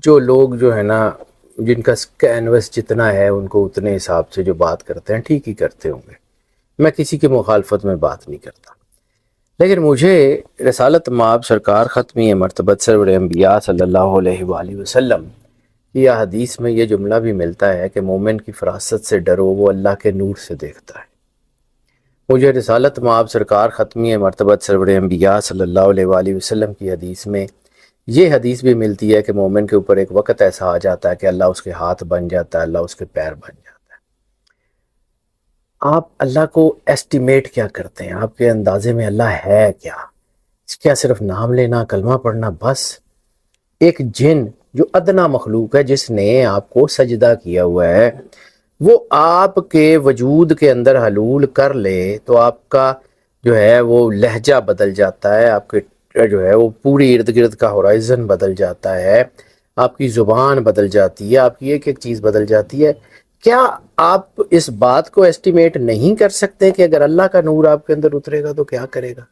جو لوگ جو ہے نا، جن کا کینوس جتنا ہے ان کو اتنے حساب سے جو بات کرتے ہیں ٹھیک ہی کرتے ہوں گے، میں کسی کی مخالفت میں بات نہیں کرتا، لیکن مجھے رسالت مآب سرکار ختمی مرتبت سرور انبیاء صلی اللہ علیہ وآلہ وسلم کی حدیث میں یہ جملہ بھی ملتا ہے کہ مومن کی فراست سے ڈرو، وہ اللہ کے نور سے دیکھتا ہے۔ مجھے رسالت مآب سرکار ختمی مرتبت سرور انبیاء صلی اللہ علیہ وآلہ وسلم کی حدیث میں یہ حدیث بھی ملتی ہے کہ مومن کے اوپر ایک وقت ایسا آ جاتا ہے کہ اللہ اس کے ہاتھ بن جاتا ہے، اللہ اس کے پیر بن جاتا ہے۔ آپ اللہ کو ایسٹیمیٹ کیا کرتے ہیں؟ آپ کے اندازے میں اللہ ہے کیا صرف نام لینا، کلمہ پڑھنا بس؟ ایک جن جو ادنا مخلوق ہے، جس نے آپ کو سجدہ کیا ہوا ہے، وہ آپ کے وجود کے اندر حلول کر لے تو آپ کا جو ہے وہ لہجہ بدل جاتا ہے، آپ کے جو ہے وہ پوری ارد گرد کا ہورائزن بدل جاتا ہے، آپ کی زبان بدل جاتی ہے، آپ کی ایک ایک چیز بدل جاتی ہے۔ کیا آپ اس بات کو ایسٹیمیٹ نہیں کر سکتے کہ اگر اللہ کا نور آپ کے اندر اترے گا تو کیا کرے گا؟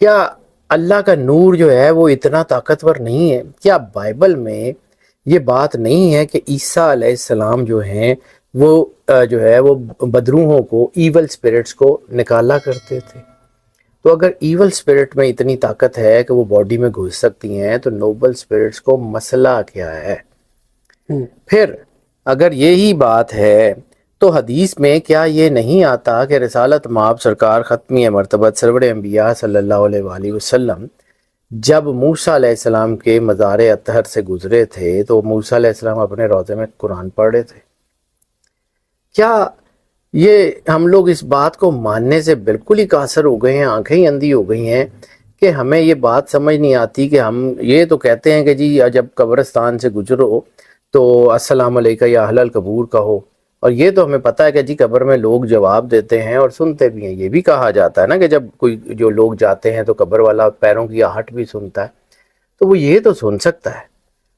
کیا اللہ کا نور جو ہے وہ اتنا طاقتور نہیں ہے؟ کیا بائبل میں یہ بات نہیں ہے کہ عیسیٰ علیہ السلام جو ہیں وہ جو ہے وہ بدروحوں کو، ایول سپرٹس کو نکالا کرتے تھے؟ تو اگر ایول سپرٹ میں اتنی طاقت ہے کہ وہ باڈی میں گھس سکتی ہیں تو نوبل سپرٹس کو مسئلہ کیا ہے؟ پھر اگر یہی بات ہے تو حدیث میں کیا یہ نہیں آتا کہ رسالت مآب سرکار ختمی مرتبت سرور انبیاء صلی اللہ علیہ وآلہ وسلم جب موسیٰ علیہ السلام کے مزار اطہر سے گزرے تھے تو موسیٰ علیہ السلام اپنے روضے میں قرآن پڑھ رہے تھے؟ کیا یہ ہم لوگ اس بات کو ماننے سے بالکل ہی قاصر ہو گئے ہیں، آنکھیں ہی اندھی ہو گئی ہیں کہ ہمیں یہ بات سمجھ نہیں آتی کہ ہم یہ تو کہتے ہیں کہ جی جب قبرستان سے گزرو تو السلام علیکم یا اہل القبور کہو، اور یہ تو ہمیں پتہ ہے کہ جی قبر میں لوگ جواب دیتے ہیں اور سنتے بھی ہیں۔ یہ بھی کہا جاتا ہے نا کہ جب کوئی جو لوگ جاتے ہیں تو قبر والا پیروں کی آہٹ بھی سنتا ہے، تو وہ یہ تو سن سکتا ہے،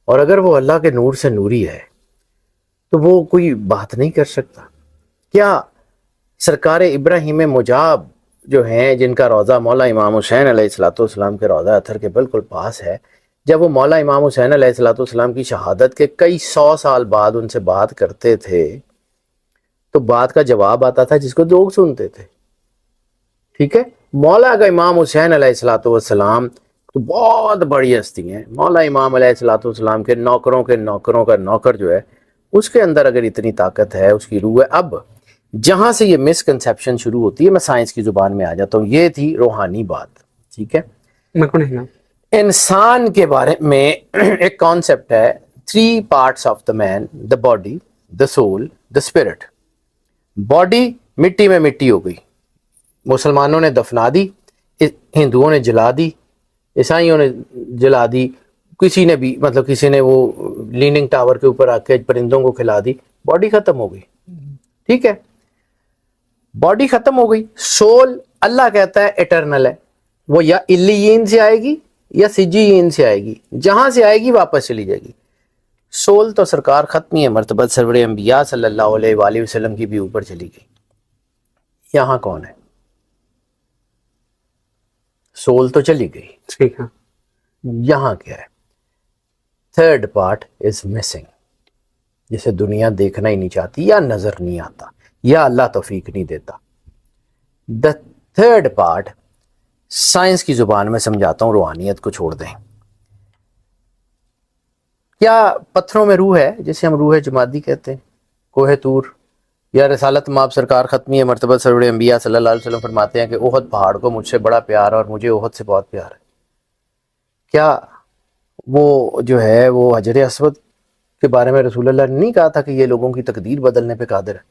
اور اگر وہ اللہ کے نور سے نوری ہے تو وہ کوئی بات نہیں کر سکتا؟ کیا سرکار ابراہیم مجاب جو ہیں، جن کا روضہ مولا امام حسین علیہ السلام کے روضہ اطہر کے بالکل پاس ہے، جب وہ مولا امام حسین علیہ السلام کی شہادت کے کئی 100 سال بعد ان سے بات کرتے تھے تو بات کا جواب آتا تھا جس کو لوگ سنتے تھے، ٹھیک ہے؟ مولا کا امام حسین علیہ السلام تو بہت بڑی ہستی ہیں، مولا امام علیہ السلام کے نوکروں کا نوکر جو ہے، اس کے اندر اگر اتنی طاقت ہے، اس کی روح ہے۔ اب جہاں سے یہ مسکنسیپشن شروع ہوتی ہے، میں سائنس کی زبان میں آ جاتا ہوں، یہ تھی روحانی بات، ٹھیک ہے؟ انسان کے بارے میں ایک کانسیپٹ ہے، 3 parts of the man, the body, the soul, the spirit. Body مٹی میں مٹی ہو گئی، مسلمانوں نے دفنا دی، ہندوؤں نے جلا دی، عیسائیوں نے جلا دی، کسی نے بھی کسی نے وہ لیننگ ٹاور کے اوپر آ کے پرندوں کو کھلا دی، باڈی ختم ہو گئی، ٹھیک ہے؟ باڈی ختم ہو گئی۔ سول اللہ کہتا ہے ایٹرنل ہے، وہ یا علیین سے آئے گی یا سجین سے آئے گی، جہاں سے آئے گی واپس چلی جائے گی۔ سول تو سرکار ختمی مرتبت سرور انبیاء صلی اللہ علیہ وآلہ وسلم کی بھی اوپر چلی گئی۔ یہاں کون ہے؟ سول تو چلی گئی، ٹھیک ہے، یہاں کیا ہے؟ 3rd part is missing، جسے دنیا دیکھنا ہی نہیں چاہتی یا نظر نہیں آتا یا اللہ توفیق نہیں دیتا۔ دا 3rd part سائنس کی زبان میں سمجھاتا ہوں، روحانیت کو چھوڑ دیں۔ کیا پتھروں میں روح ہے جسے ہم روح جمادی کہتے ہیں؟ کوہ طور یا رسالت مآب سرکار ختمی مرتبت سرور انبیاء صلی اللہ علیہ وسلم فرماتے ہیں کہ احد پہاڑ کو مجھ سے بڑا پیار اور مجھے احد سے بہت پیار ہے۔ کیا وہ جو ہے وہ حجر اسود کے بارے میں رسول اللہ نے نہیں کہا تھا کہ یہ لوگوں کی تقدیر بدلنے پہ قادر ہے،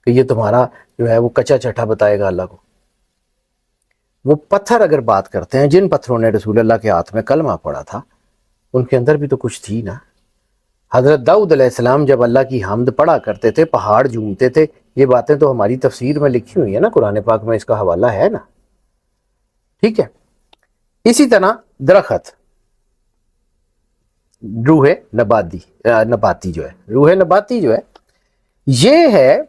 کہ یہ تمہارا جو ہے وہ کچا چٹھا بتائے گا اللہ کو؟ وہ پتھر اگر بات کرتے ہیں، جن پتھروں نے رسول اللہ کے ہاتھ میں کلمہ پڑا تھا ان کے اندر بھی تو کچھ تھی نا۔ حضرت داؤد علیہ السلام جب اللہ کی حمد پڑھا کرتے تھے، پہاڑ جھومتے تھے، یہ باتیں تو ہماری تفسیر میں لکھی ہوئی ہے نا، قرآن پاک میں اس کا حوالہ ہے نا، ٹھیک ہے؟ اسی طرح درخت، روح نباتی جو ہے، روح نباتی جو ہے یہ ہے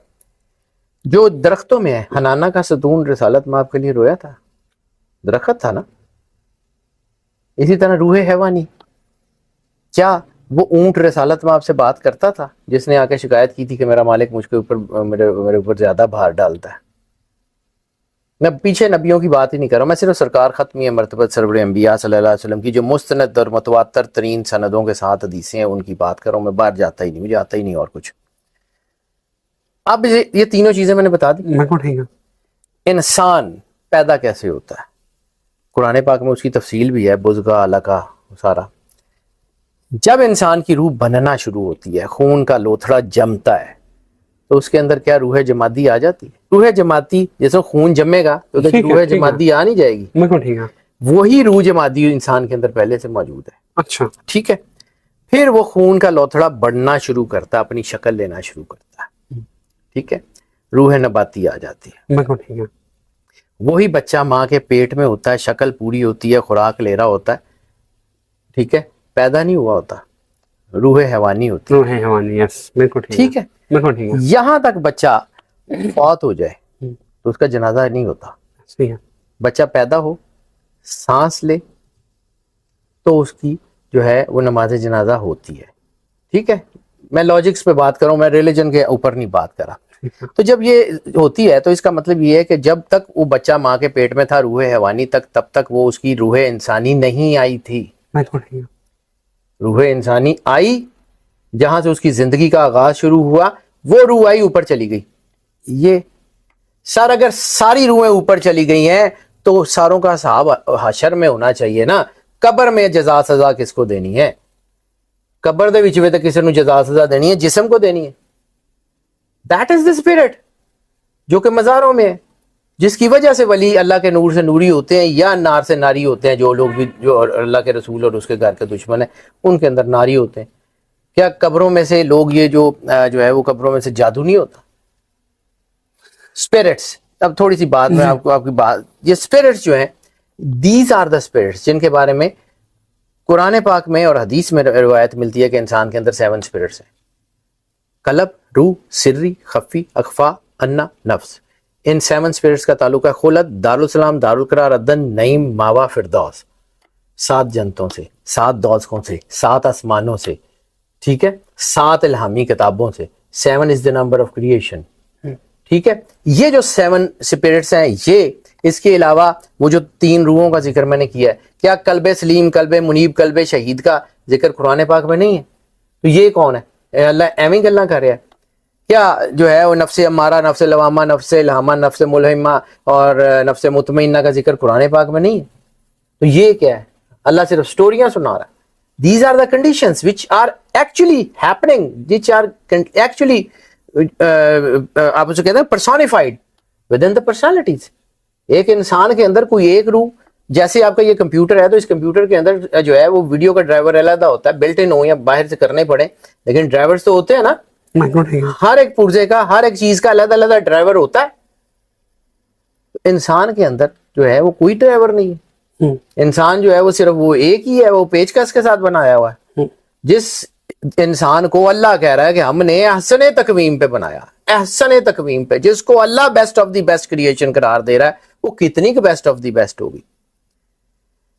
جو درختوں میں ہے۔ حنانہ کا ستون رسالت مآب کے لیے رویا تھا، درخت تھا نا۔ اسی طرح روح حیوانی کیا وہ اونٹ رسالت میں آپ سے بات کرتا تھا جس نے آ کے شکایت کی تھی کہ میرا مالک مجھ کے اوپر میرے اوپر زیادہ بھار ڈالتا ہے؟ میں پیچھے نبیوں کی بات ہی نہیں کر رہا ہوں، میں صرف سرکار ختمی مرتبہ سرور انبیاء صلی اللہ علیہ وسلم کی جو مستند اور متواتر ترین سندوں کے ساتھ حدیثیں ہیں ان کی بات کر رہا ہوں. میں باہر جاتا ہی نہیں، مجھے آتا ہی نہیں اور کچھ. اب یہ تینوں چیزیں میں نے بتا دی. ٹھیک ہے. انسان پیدا کیسے ہوتا ہے؟ قرآن پاک میں اس کی تفصیل بھی ہے، بزگا علقہ سارا. جب انسان کی روح بننا شروع ہوتی ہے، خون کا لوتھڑا جمتا ہے، تو اس کے اندر کیا روح جمادی آ جاتی ہے؟ روح جمادی جیسے خون جمے گا تو روح جمادی آ نہیں جائے گی؟ ٹھیک ہے. وہی روح جمادی انسان کے اندر پہلے سے موجود ہے. اچھا ٹھیک ہے. پھر وہ خون کا لوتھڑا بڑھنا شروع کرتا ہے، اپنی شکل لینا شروع کرتا ہے. ٹھیک ہے. روح نباتی آ جاتی ہے. ٹھیک ہے. وہی بچہ ماں کے پیٹ میں ہوتا ہے، شکل پوری ہوتی ہے، خوراک لے رہا ہوتا ہے. ٹھیک ہے. پیدا نہیں ہوا ہوتا، روح حیوانی ہوتی ہے. روح حیوانی، یس بالکل ٹھیک ہے. یہاں تک بچہ فوت ہو جائے تو اس کا جنازہ نہیں ہوتا. صحیح ہے. بچہ پیدا ہو، سانس لے، تو اس کی جو ہے وہ نماز جنازہ ہوتی ہے. ٹھیک ہے. میں لاجکس پہ بات کروں، میں ریلیجن کے اوپر نہیں بات کرا. تو جب یہ ہوتی ہے تو اس کا مطلب یہ ہے کہ جب تک وہ بچہ ماں کے پیٹ میں تھا روح حیوانی تک، تب تک وہ اس کی روح انسانی نہیں آئی تھی. روح انسانی آئی جہاں سے اس کی زندگی کا آغاز شروع ہوا، وہ روح آئی اوپر چلی گئی. یہ سر اگر ساری روحیں اوپر چلی گئی ہیں تو ساروں کا حساب حشر میں ہونا چاہیے نا. قبر میں جزا سزا کس کو دینی ہے؟ قبر دے وچ تے کسی نو جزا سزا دینی ہے؟ جسم کو دینی ہے. دیٹ از دا اسپرٹ جو کہ مزاروں میں ہے، جس کی وجہ سے ولی اللہ کے نور سے نوری ہوتے ہیں یا نار سے ناری ہوتے ہیں. جو لوگ بھی جو اللہ کے رسول اور اس کے گھر کے دشمن ہیں ان کے اندر ناری ہوتے ہیں. کیا قبروں میں سے لوگ یہ جو ہے وہ قبروں میں سے جادو نہیں ہوتا؟ اسپرٹس. اب تھوڑی سی بات میں آپ کی بات، یہ اسپرٹس جو ہیں دیز آر دا اسپرٹس جن کے بارے میں قرآن پاک میں اور حدیث میں روایت ملتی ہے کہ انسان کے اندر 7 اسپرٹس ہیں. قلب، روح، سری، خفی، اخفا، انا، نفس. ان 7 اسپرٹس کا تعلق ہے خلد، دارالسلام، دارالقرار، عدن، نعیم، ماوا، فردوس. 7 جنتوں سے، 7 دوزخوں سے، 7 آسمانوں سے. ٹھیک ہے. 7 الہامی کتابوں سے. 7 is the number of creation. ٹھیک ہے. یہ جو 7 اسپرٹس ہیں، یہ اس کے علاوہ وہ جو 3 روحوں کا ذکر میں نے کیا ہے، کیا قلب سلیم، قلب منیب، قلب شہید کا ذکر قرآن پاک میں نہیں ہے؟ تو یہ کون ہے؟ اللہ ایویں گلاں کر رہا ہے کیا؟ جو ہے وہ نفس امارہ، نفس لوامہ، نفس الہامہ، نفس ملہمہ اور نفس مطمئنہ کا ذکر قرآن پاک میں نہیں ہے؟ تو یہ کیا ہے؟ اللہ صرف سٹوریاں سنا رہا ہے. These are the conditions which are actually happening, which are actually آپ اسے کہتے ہیں personified within the personalities. ایک انسان کے اندر کوئی ایک روح، جیسے آپ کا یہ کمپیوٹر ہے تو اس کمپیوٹر کے اندر جو ہے وہ ویڈیو کا ڈرائیور علیحدہ ہوتا ہے، بلٹ ان ہو یا باہر سے کرنے پڑے، لیکن ڈرائیورز تو ہوتے ہیں نا. ہر ایک پرزے کا، ہر ایک چیز کا علیحدہ علیحدہ ڈرائیور ہوتا ہے. انسان کے اندر جو ہے وہ کوئی ڈرائیور نہیں ہے. انسان جو ہے وہ صرف وہ ایک ہی ہے، وہ پیچکس کے ساتھ بنایا ہوا ہے. جس انسان کو اللہ کہہ رہا ہے کہ ہم نے احسن تقویم پہ بنایا، احسن تقویم پہ، جس کو اللہ best of the best creation قرار دے رہا ہے، وہ کتنی کہ بیسٹ آف دی بیسٹ ہوگی.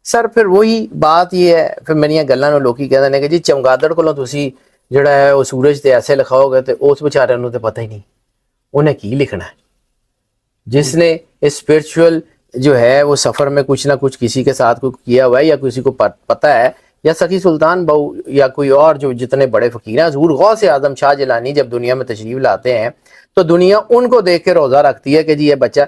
سر پھر وہی بات یہ ہے، پھر میری گلاں نو لوکی کہتے ہیں کہ جی چمگادڑ کو تسی جڑا ہے وہ سورج تے ایسے لکھاؤ گے تو اس بیچارے نو تو پتہ ہی نہیں انہیں کی لکھنا ہے. جس نے اسپرچول جو ہے وہ سفر میں کچھ نہ کچھ کسی کے ساتھ کوئی کیا ہوا ہے یا کسی کو پتہ ہے، یا سخی سلطان بہو یا کوئی اور جو جتنے بڑے فقیر ہیں، حضور غوث اعظم شاہ جیلانی جب دنیا میں تشریف لاتے ہیں تو دنیا ان کو دیکھ کے روزہ رکھتی ہے کہ جی یہ بچہ،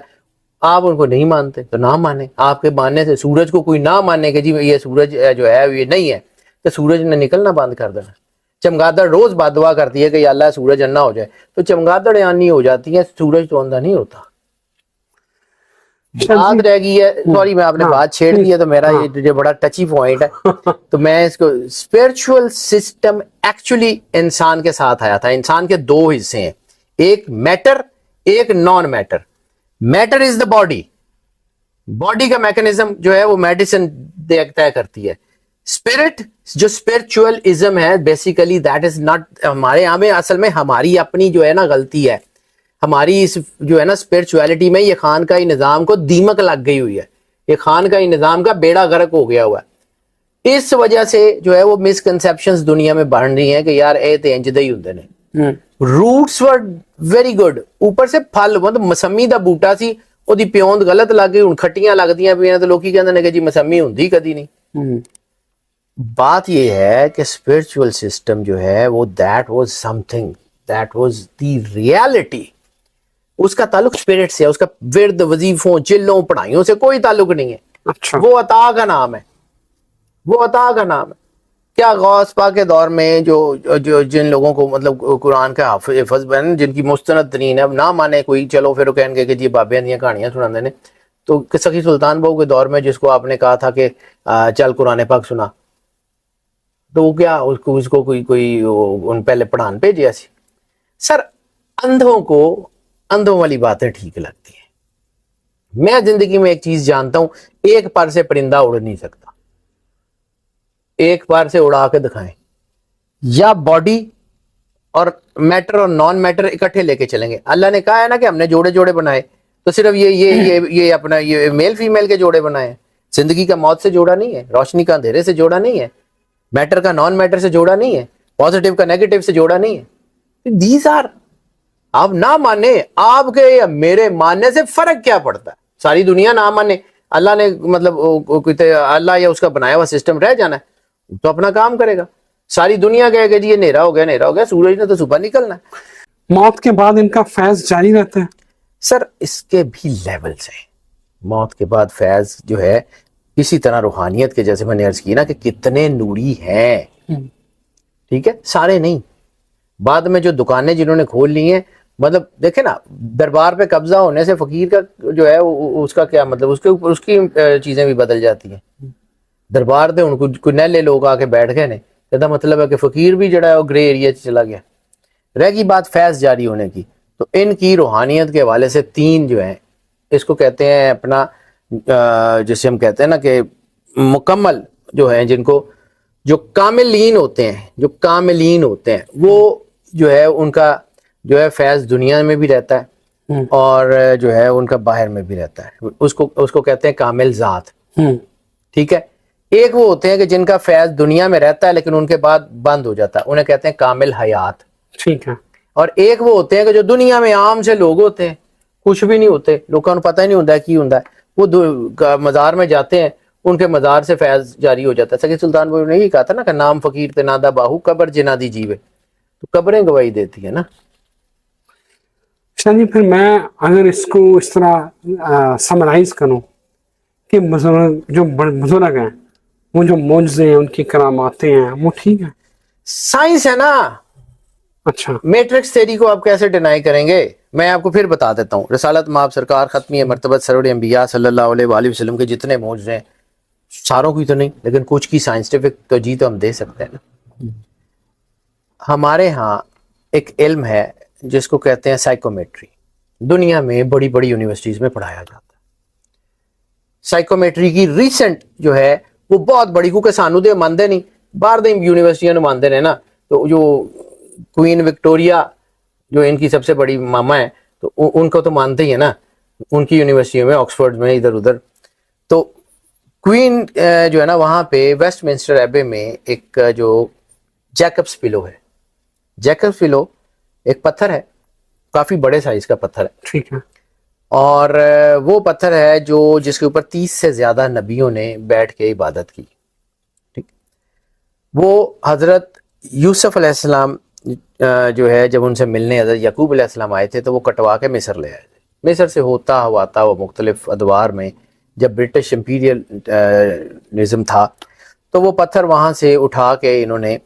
آپ ان کو نہیں مانتے تو نہ مانیں. آپ کے ماننے سے سورج کو کوئی نہ مانے کہ جی یہ سورج جو ہے یہ نہیں ہے، تو سورج نے نکلنا بند کر دینا. چمگادڑ روز بد دعا کرتی ہے کہ یا اللہ سورج اندھا ہو جائے، تو چمگادڑ اندھی ہو جاتی ہے، سورج تو اندھا نہیں ہوتا. بات رہ گئی ہے، سوری میں آپ نے بات چھیڑ دی ہے تو میرا یہ بڑا ٹچی پوائنٹ ہے، تو میں اس کو اسپرچول سسٹم ایکچولی انسان کے ساتھ آیا تھا. انسان کے 2 حصے ہیں، ایک میٹر، ایک non matter. Matter is the body, body کا میکنزم جو ہے وہ میڈیسن طے کرتی ہے. اسپرٹ جو اسپرچول ازم ہے بیسیکلی دیٹ از ناٹ ہمارے یہاں میں اصل میں ہماری اپنی جو ہے نا غلطی ہے. ہماری اس جو ہے نا اسپرچویلٹی میں یہ خانقاہی نظام کو دیمک لگ گئی ہوئی ہے، یہ خانقاہی نظام کا بیڑا غرق ہو گیا ہوا ہے. اس وجہ سے جو ہے وہ مسکنسیپشنز دنیا میں بڑھ رہی ہیں کہ یار اے تے انج دے ہی ہوندے نے. روٹس ور ویری گڈ, اوپر سے پھل مطلب مسمی دا بوٹا سی, او دی پیوند غلط لگ گئی, ہن کھٹیاں لگدیاں پیاں تے لوکی کہندے نے کہ جی مسمی ہوندی کدی نہیں. بات یہ ہے کہ اسپرچل سسٹم جو ہے وہ that was something, that was the reality. اس کا تعلق اسپرٹ سے ہے, اس کا ورد وظیفوں چلوں پڑھائیوں سے کوئی تعلق نہیں ہے. اچھا, وہ عطا کا نام ہے, وہ عطا کا نام ہے. کیا غوث پاک کے دور میں جو جن لوگوں کو مطلب قرآن کا حافظ بن, جن کی مستند ترین ہے, نہ مانے کوئی, چلو پھر وہ کہیں گے کہ جی بابیاں دیاں کہانیاں سناندے نے. تو سخی سلطان بہو کے دور میں جس کو آپ نے کہا تھا کہ چل قرآن پاک سنا, تو وہ کیا اس کو کوئی ان پہلے پڑھان بھیجیا سی. سر اندھوں کو اندھوں والی باتیں ٹھیک لگتی ہیں. میں زندگی میں ایک چیز جانتا ہوں, ایک پر سے پرندہ اڑ نہیں سکتا, ایک پر سے اڑا کے دکھائیں. یا باڈی اور میٹر اور نان میٹر اکٹھے لے کے چلیں گے. اللہ نے کہا ہے نا کہ ہم نے جوڑے جوڑے بنائے, تو صرف یہ اپنا یہ میل فیمیل کے جوڑے بنائے ہیں. زندگی کا موت سے جوڑا نہیں ہے, روشنی کا اندھیرے سے جوڑا نہیں ہے, میٹر کا نان میٹر سے جوڑا نہیں ہے, پازیٹیو کا نیگیٹو سے جوڑا نہیں ہے. دیز آر, آپ نہ مانے, آپ کے یا میرے ماننے سے فرق کیا پڑتا ہے؟ ساری دنیا نہ مانے, اللہ نے مطلب اللہ یا اس کا بنایا ہوا سسٹم رہ جانا ہے تو اپنا کام کرے گا. ساری دنیا کہے کہ جی یہ نیرا ہو گیا, سورج نے تو صبح نکلنا ہے. موت کے بعد ان کا فیض جاری رہتا ہے؟ سر اس کے بھی لیولز ہیں. موت کے بعد فیض جو ہے اسی طرح روحانیت کے, جیسے میں نے عرض کی نا کہ کتنے نوری ہیں, ٹھیک ہے, سارے نہیں. بعد میں جو دکانیں جنہوں نے کھول لی ہیں, مطلب دیکھیں نا, دربار پہ قبضہ ہونے سے فقیر کا جو ہے اس کا کیا مطلب, اس کی چیزیں بھی بدل جاتی ہیں. دربار دے ان کو نیلے لوگ آ کے بیٹھ گئے نے, کہتا مطلب ہے کہ فقیر بھی جڑا ہے وہ گرے ایریا چلا گیا. رہ گئی بات فیض جاری ہونے کی, تو ان کی روحانیت کے حوالے سے تین جو ہیں, اس کو کہتے ہیں اپنا جسے ہم کہتے ہیں نا کہ مکمل جو ہیں, جن کو جو کاملین ہوتے ہیں, وہ جو ہے ان کا جو ہے فیض دنیا میں بھی رہتا ہے اور جو ہے ان کا باہر میں بھی رہتا ہے. اس کو کہتے ہیں کامل ذات, ٹھیک ہے. ایک وہ ہوتے ہیں کہ جن کا فیض دنیا میں رہتا ہے لیکن ان کے بعد بند ہو جاتا ہے, انہیں کہتے ہیں کامل حیات, ٹھیک ہے. اور ایک وہ ہوتے ہیں کہ جو دنیا میں عام سے لوگ ہوتے ہیں, کچھ بھی نہیں ہوتے, لوگوں کو پتہ ہی نہیں ہوتا کی ہوتا ہے, وہ مزار میں جاتے ہیں, ان کے مزار سے فیض جاری ہو جاتا ہے. سکی سلطان بہو نے یہی کہا تھا نا کہ نام فقیر تے نادا باہو, قبر جنا دی جیوے, تو قبریں گواہی دیتی ہیں نا. جی پھر میں اگر اس کو اس طرح سمرائز کروں کہ جو بزرگ ہیں, وہ جو معجزے ہیں, ان کی کراماتیں ہیں, وہ ٹھیک ہیں, سائنس ہے نا. اچھا, میٹرکس تھیری کو آپ کیسے ڈینائی کریں گے؟ میں آپ کو پھر بتا دیتا ہوں. رسالت مآب سرکار ختمی مرتبت سرور انبیاء صلی اللہ علیہ وآلہ وسلم کے جتنے معجزے ہیں, ساروں کی تو نہیں لیکن کچھ کی سائنسٹیفک توجیہ تو ہم دے سکتے ہیں نا. ہمارے ہاں ایک علم ہے جس کو کہتے ہیں سائیکومیٹری. دنیا میں بڑی بڑی یونیورسٹیز میں پڑھایا جاتا ہے. سائیکومیٹری کی ریسنٹ جو ہے وہ بہت بڑی, کیونکہ سانو دے ماندے نہیں, باہر دے یونیورسٹیاں ماندے نے نا. تو جو کوئین وکٹوریا جو ان کی سب سے بڑی ماما ہے, تو ان کو تو مانتے ہی ہے نا, ان کی یونیورسٹیوں میں, آکسفورڈ میں, ادھر ادھر. تو کوئین جو ہے نا, وہاں پہ ویسٹ منسٹر ایبے میں ایک جو جیکبس پلو ہے, جیکبس پلو ایک پتھر ہے, کافی بڑے سائز کا پتھر ہے, ٹھیک ہے, اور وہ پتھر ہے جو جس کے اوپر 30 سے زیادہ نبیوں نے بیٹھ کے عبادت کی. ٹھیک, وہ حضرت یوسف علیہ السلام جو ہے جب ان سے ملنے حضرت یعقوب علیہ السلام آئے تھے تو وہ کٹوا کے مصر لے آئے تھے. مصر سے ہوتا وہ مختلف ادوار میں جب برٹش امپیریل نظم تھا, تو وہ پتھر وہاں سے اٹھا کے انہوں نے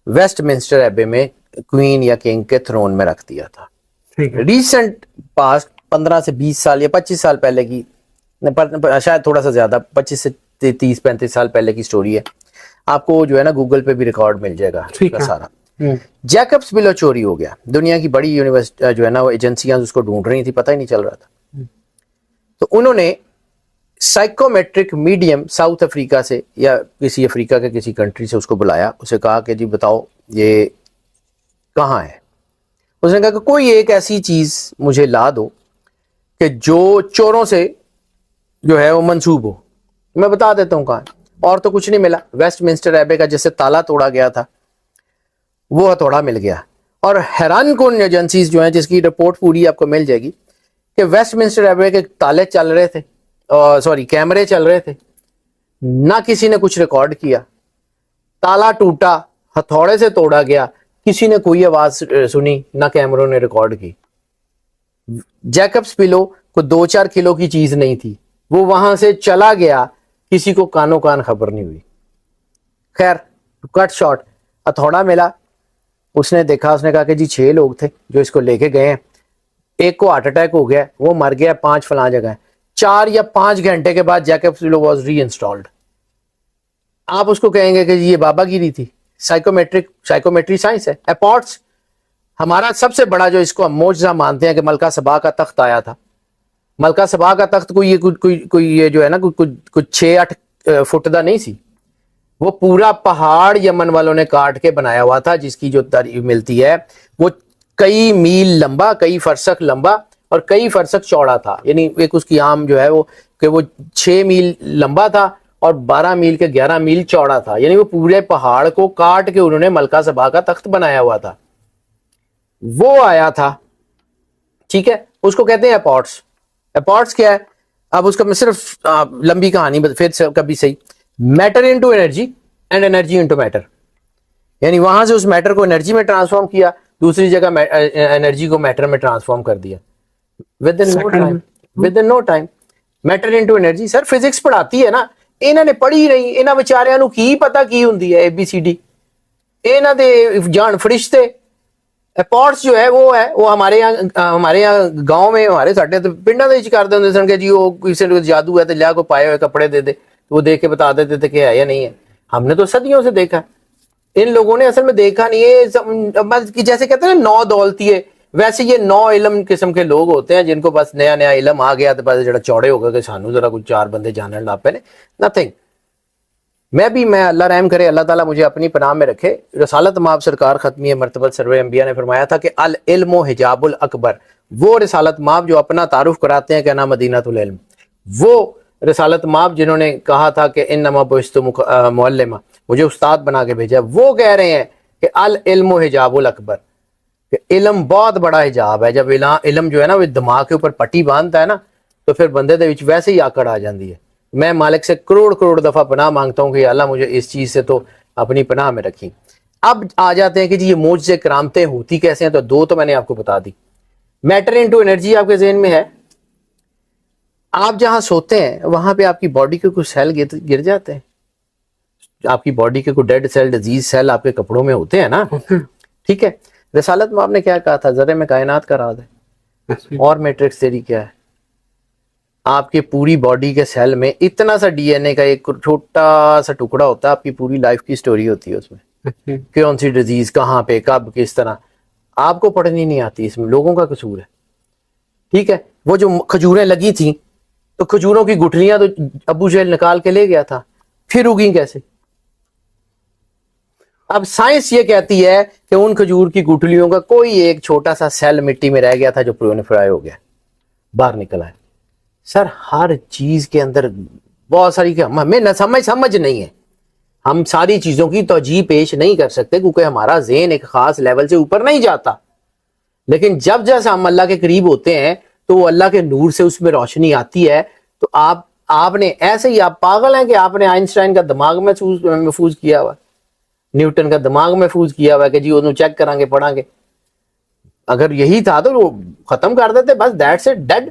ویسٹ منسٹر ایبے میں کوئین یا کنگ کے تھرون میں رکھ دیا تھا. ریسنٹ پاسٹ 15 سے 20 سال یا 25 سال پہلے کی, شاید تھوڑا سا زیادہ, 25 سے 30-35 سال پہلے کی سٹوری ہے. آپ کو جو ہے نا گوگل پہ بھی ریکارڈ مل جائے گا سارا. جیکبس پلو چوری ہو گیا. دنیا کی بڑی یونیورسٹی جو ہے نا وہ ایجنسیاں اس کو ڈھونڈ رہی تھی, پتہ ہی نہیں چل رہا تھا. تو انہوں نے سائیکومیٹرک میڈیم ساؤتھ افریقہ سے یا کسی افریقہ کے کسی کنٹری سے اس کو بلایا, اسے کہا کہ جی بتاؤ یہ کہاں ہے. اس نے کہا کہ کوئی ایک ایسی چیز مجھے لا دو کہ جو چوروں سے جو ہے وہ منسوب ہو. میں بتا دیتا ہوں کہاں. اور تو کچھ نہیں ملا. ویسٹ منسٹر ایبے کا جیسے تالا توڑا گیا تھا وہ ہتھوڑا مل گیا. اور حیران کن ایجنسیز جو ہیں جس کی رپورٹ پوری آپ کو مل جائے گی کہ ویسٹ منسٹر ایبے کے تالے چل رہے تھے, سوری کیمرے چل رہے تھے, نہ کسی نے کچھ ریکارڈ کیا, تالا ٹوٹا, ہتھوڑے سے توڑا گیا, کسی نے کوئی آواز سنی, نہ کیمروں نے ریکارڈ کی. جیکبس پلو کو 2-4 کلو کی چیز نہیں تھی, وہ وہاں سے چلا گیا, کسی کو کانوں کان خبر نہیں ہوئی. خیر کٹ شارٹ, ہتھوڑا ملا, اس نے دیکھا, اس نے کہا کہ جی 6 لوگ تھے جو اس کو لے کے گئے ہیں, ایک کو ہارٹ اٹیک ہو گیا, وہ مر گیا, 5 فلاں جگہ. 4 یا 5 گھنٹے کے بعد جیکبس پلو واز ری انسٹالڈ. آپ اس کو کہیں گے کہ یہ بابا گیری تھی. سائیکومیٹری سائنس ہے. اپارٹس ہمارا سب سے بڑا جو اس کو ہم معجزہ مانتے ہیں کہ ملکہ سبا کا تخت آیا تھا. ملکہ سبا کا تخت کوئی یہ جو ہے نا کچھ 6-8 فٹ دا نہیں سی, وہ پورا پہاڑ یمن والوں نے کاٹ کے بنایا ہوا تھا, جس کی جو تعریف ملتی ہے وہ کئی میل لمبا, کئی فرسخ لمبا اور کئی فرسخ چوڑا تھا. یعنی ایک اس کی عام جو ہے وہ کہ وہ 6 میل لمبا تھا اور 12 میل کے 11 میل چوڑا تھا. یعنی وہ پورے پہاڑ کو کاٹ کے انہوں نے ملکہ سبا کا تخت بنایا ہوا تھا. وہ آیا تھا, ٹھیک ہے, اس کو کہتے ہیں اپارٹس. اپارٹس کیا ہے, اب اس کا میں صرف لمبی کہانی پھر سے کبھی صحیح. Matter into energy and energy into matter, یعنی وہاں سے اس میٹر کو انرجی میں ٹرانسفارم کیا, دوسری جگہ انرجی کو میٹر میں ٹرانسفارم کر دیا within no time. Matter into energy. Sir physics پڑھاتی ہے نا, انہوں نے پڑھی نہیں, انہاں بیچاریاں نو کی پتا کی ہوندی ہے ABCD, انہاں دے جان فرشتے. اپارٹس جو ہے وہ ہمارے یہاں گاؤں میں ہمارے ساڈے پنڈاں دے وچ کردے ہوندے سن کہ جی وہ کسی نے جادو ہے تے لیا کو پائے ہوئے کپڑے دے دے, وہ دیکھ کے بتا دیتے تھے کہ ہے یا نہیں ہے. ہم نے تو صدیوں سے دیکھا, ان لوگوں نے اصل میں دیکھا نہیں. یہ جیسے کہتے ہیں نا 9 دولتی ہے, ویسے یہ 9 علم قسم کے لوگ ہوتے ہیں جن کو بس نیا نیا علم آ گیا تو بس جڑا چوڑے ہو گئے کہ سانو ذرا کچھ 4 بندے جانن لگ پے نے. نتھنگ. میں اللہ رحم کرے, اللہ تعالیٰ مجھے اپنی پناہ میں رکھے. رسالت مآب سرکار ختمیہ مرتبہ سروے انبیاء نے فرمایا تھا کہ العلم حجاب الاکبر, وہ رسالت مآب جو اپنا تعارف کراتے ہیں کہ انا مدینۃ العلم, وہ رسالت مآب جنہوں نے کہا تھا کہ انما بعثت معلما, مجھے استاد بنا کے بھیجا, وہ کہہ رہے ہیں کہ العلم حجاب الاکبر, کہ علم بہت بڑا حجاب ہے. جب علم جو ہے نا وہ دماغ کے اوپر پٹی باندھتا ہے نا تو پھر بندے دے وچ ویسے ہی آکڑ آ جاندی ہے. میں مالک سے کروڑ دفعہ پناہ مانگتا ہوں کہ اللہ مجھے اس چیز سے تو اپنی پناہ میں رکھی. اب آ جاتے ہیں کہ جی یہ معجزے کرامتیں ہوتی کیسے ہیں, تو 2 تو میں نے آپ کو بتا دی. میٹر انٹو انرجی آپ کے ذہن میں ہے. آپ جہاں سوتے ہیں وہاں پہ آپ کی باڈی کے کچھ سیل گر جاتے ہیں, آپ کی باڈی کے کوئی ڈیڈ سیل, ڈیزیز سیل آپ کے کپڑوں میں ہوتے ہیں نا, ٹھیک ہے. رسالت میں آپ نے کیا کہا تھا, ذرے میں کائنات کا راز ہے. اور میٹرکس تھیوری کیا ہے, آپ کے پوری باڈی کے سیل میں اتنا سا DNA کا ایک چھوٹا سا ٹکڑا ہوتا ہے, آپ کی پوری لائف کی سٹوری ہوتی ہے اس میں, کون سی ڈیزیز کہاں پہ کب کس طرح. آپ کو پڑھنی نہیں آتی, اس میں لوگوں کا قصور ہے, ٹھیک ہے. وہ جو کھجوریں لگی تھیں تو کھجوروں کی گٹھلیاں تو ابو جہل نکال کے لے گیا تھا, پھر اگیں کیسے؟ اب سائنس یہ کہتی ہے کہ ان کھجور کی گٹھلیوں کا کوئی ایک چھوٹا سا سیل مٹی میں رہ گیا تھا جو پرونیفرائی ہو گیا, باہر نکلا ہے. سر ہر چیز کے اندر بہت ساری ہمیں نہ سمجھ نہیں ہے, ہم ساری چیزوں کی توجیہ پیش نہیں کر سکتے کیونکہ ہمارا ذہن ایک خاص لیول سے اوپر نہیں جاتا. لیکن جب جیسا ہم اللہ کے قریب ہوتے ہیں تو وہ اللہ کے نور سے اس میں روشنی آتی ہے. تو آپ نے ایسے ہی, آپ پاگل ہیں کہ آپ نے آئنسٹائن کا دماغ محفوظ کیا ہوا, نیوٹن کا دماغ محفوظ کیا ہوا کہ جی انہوں چیک کریں گے پڑھیں گے. اگر یہی تھا تو وہ ختم کر دیتے, بس دیٹس اٹ, ڈیڈ.